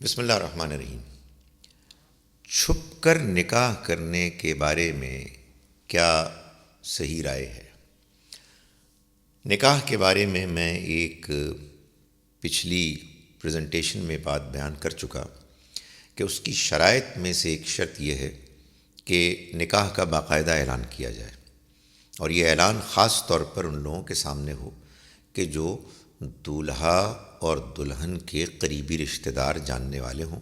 بسم اللہ الرحمن الرحیم۔ چھپ کر نکاح کرنے کے بارے میں کیا صحیح رائے ہے؟ نکاح کے بارے میں ایک پچھلی پریزنٹیشن میں بات بیان کر چکا کہ اس کی شرائط میں سے ایک شرط یہ ہے کہ نکاح کا باقاعدہ اعلان کیا جائے، اور یہ اعلان خاص طور پر ان لوگوں کے سامنے ہو کہ جو دولہا اور دلہن کے قریبی رشتہ دار جاننے والے ہوں۔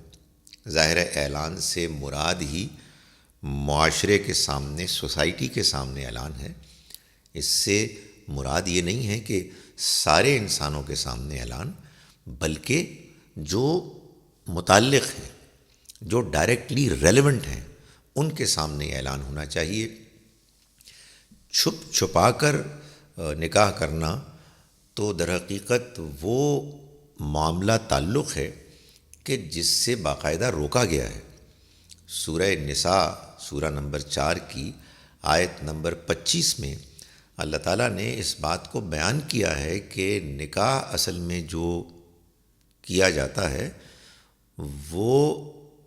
ظاہر اعلان سے مراد ہی معاشرے کے سامنے، سوسائٹی کے سامنے اعلان ہے۔ اس سے مراد یہ نہیں ہے کہ سارے انسانوں کے سامنے اعلان، بلکہ جو متعلق ہیں، جو ڈائریکٹلی ریلیونٹ ہیں، ان کے سامنے اعلان ہونا چاہیے۔ چھپ چھپا کر نکاح کرنا تو در حقیقت وہ معاملہ تعلق ہے کہ جس سے باقاعدہ روکا گیا ہے۔ سورہ نساء سورہ نمبر 4 کی آیت نمبر 25 میں اللہ تعالیٰ نے اس بات کو بیان کیا ہے کہ نکاح اصل میں جو کیا جاتا ہے وہ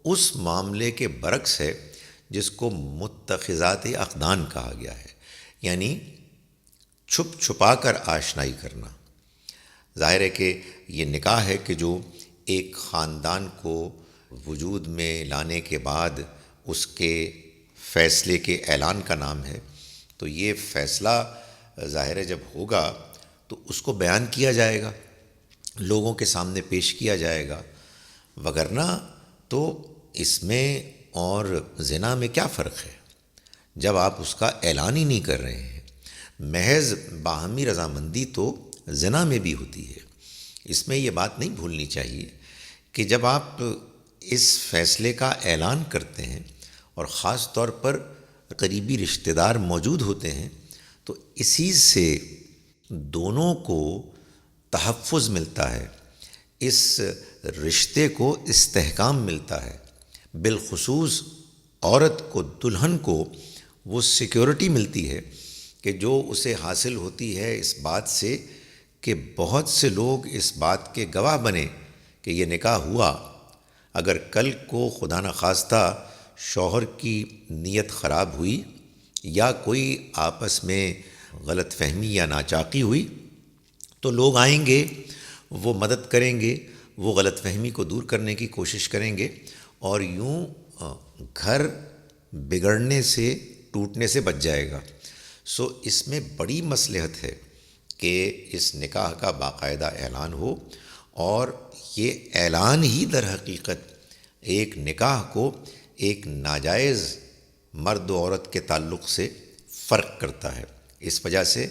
اس معاملے کے برعکس ہے جس کو متخذات اقدان کہا گیا ہے، یعنی چھپ چھپا کر آشنائی کرنا۔ ظاہر ہے کہ یہ نکاح ہے کہ جو ایک خاندان کو وجود میں لانے کے بعد اس کے فیصلے کے اعلان کا نام ہے، تو یہ فیصلہ ظاہر ہے جب ہوگا تو اس کو بیان کیا جائے گا، لوگوں کے سامنے پیش کیا جائے گا، وگرنہ تو اس میں اور زنا میں کیا فرق ہے جب آپ اس کا اعلان ہی نہیں کر رہے ہیں۔ محض باہمی رضامندی تو زنا میں بھی ہوتی ہے۔ اس میں یہ بات نہیں بھولنی چاہیے کہ جب آپ اس فیصلے کا اعلان کرتے ہیں اور خاص طور پر قریبی رشتہ دار موجود ہوتے ہیں تو اسی سے دونوں کو تحفظ ملتا ہے، اس رشتے کو استحکام ملتا ہے، بالخصوص عورت کو، دلہن کو وہ سیکیورٹی ملتی ہے کہ جو اسے حاصل ہوتی ہے اس بات سے کہ بہت سے لوگ اس بات کے گواہ بنے کہ یہ نکاح ہوا۔ اگر کل کو خدا نخواستہ شوہر کی نیت خراب ہوئی یا کوئی آپس میں غلط فہمی یا ناچاقی ہوئی تو لوگ آئیں گے، وہ مدد کریں گے، وہ غلط فہمی کو دور کرنے کی کوشش کریں گے، اور یوں گھر بگڑنے سے، ٹوٹنے سے بچ جائے گا۔ اس میں بڑی مصلحت ہے کہ اس نکاح کا باقاعدہ اعلان ہو، اور یہ اعلان ہی در حقیقت ایک نکاح کو ایک ناجائز مرد و عورت کے تعلق سے فرق کرتا ہے۔ اس وجہ سے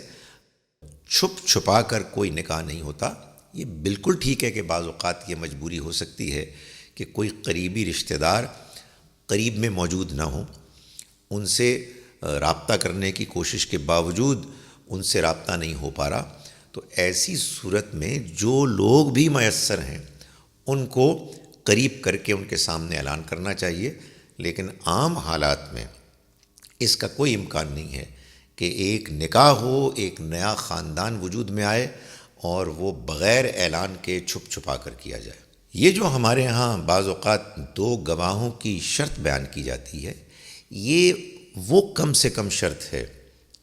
چھپ چھپا کر کوئی نکاح نہیں ہوتا۔ یہ بالکل ٹھیک ہے کہ بعض اوقات یہ مجبوری ہو سکتی ہے کہ کوئی قریبی رشتہ دار قریب میں موجود نہ ہوں، ان سے رابطہ کرنے کی کوشش کے باوجود ان سے رابطہ نہیں ہو پا رہا، تو ایسی صورت میں جو لوگ بھی میسر ہیں ان کو قریب کر کے ان کے سامنے اعلان کرنا چاہیے۔ لیکن عام حالات میں اس کا کوئی امکان نہیں ہے کہ ایک نکاح ہو، ایک نیا خاندان وجود میں آئے اور وہ بغیر اعلان کے چھپ چھپا کر کیا جائے۔ یہ جو ہمارے ہاں بعض اوقات 2 گواہوں کی شرط بیان کی جاتی ہے، یہ وہ کم سے کم شرط ہے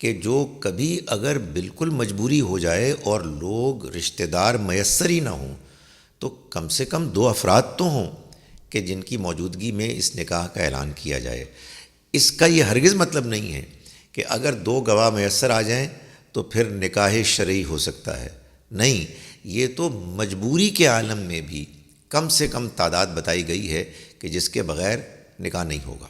کہ جو کبھی اگر بالکل مجبوری ہو جائے اور لوگ رشتہ دار میسر ہی نہ ہوں تو کم سے کم 2 افراد تو ہوں کہ جن کی موجودگی میں اس نکاح کا اعلان کیا جائے۔ اس کا یہ ہرگز مطلب نہیں ہے کہ اگر 2 گواہ میسر آ جائیں تو پھر نکاح شرعی ہو سکتا ہے، نہیں، یہ تو مجبوری کے عالم میں بھی کم سے کم تعداد بتائی گئی ہے کہ جس کے بغیر نکاح نہیں ہوگا۔